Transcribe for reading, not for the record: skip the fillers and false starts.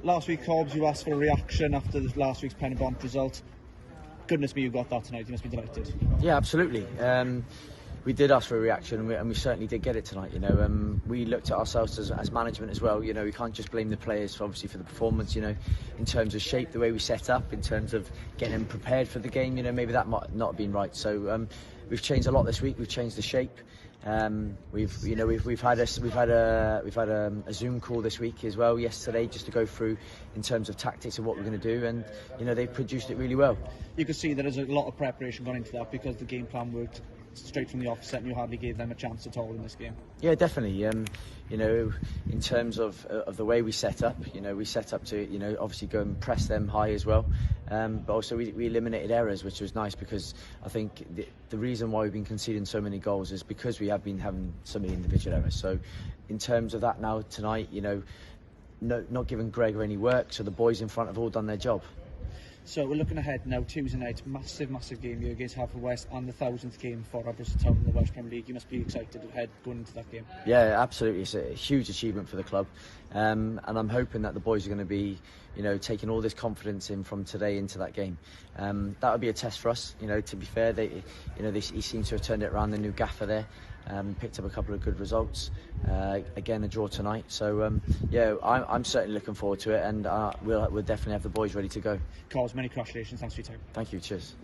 Last week, Corbs, you asked for a reaction after last week's pen and bond result. Goodness me, you got that tonight. You must be delighted. Yeah, absolutely. We did ask for a reaction, and we certainly did get it tonight. We looked at ourselves as management as well. We can't just blame the players, obviously, for the performance. In terms of shape, the way we set up, in terms of getting them prepared for the game. Maybe that might not have been right. So we've changed a lot this week. We've changed the shape. We've had a Zoom call this week as well yesterday, just to go through in terms of tactics of what we're going to do, and they've produced it really well. You could see there's a lot of preparation gone into that because the game plan worked straight from the offset, and you hardly gave them a chance at all in this game. Yeah, definitely. In terms of the way we set up, we set up to obviously go and press them high as well, but also we eliminated errors, which was nice, because I think the reason why we've been conceding so many goals is because we have been having so many individual errors. So in terms of that now tonight, not giving Gregor any work, so the boys in front have all done their job. So we're looking ahead now, Tuesday night, massive game here against Haverfordwest, and the 1000th game for Aberystwyth Town in the Welsh Premier League. You must be excited ahead going into that game. Yeah, absolutely. It's a huge achievement for the club, and I'm hoping that the boys are going to be, taking all this confidence in from today into that game. That would be a test for us. To be fair, he seems to have turned it around. The new gaffer there. Picked up a couple of good results. Again, a draw tonight. So I'm certainly looking forward to it, and we'll definitely have the boys ready to go. Corbs, many congratulations. Thanks for your time. Thank you. Cheers.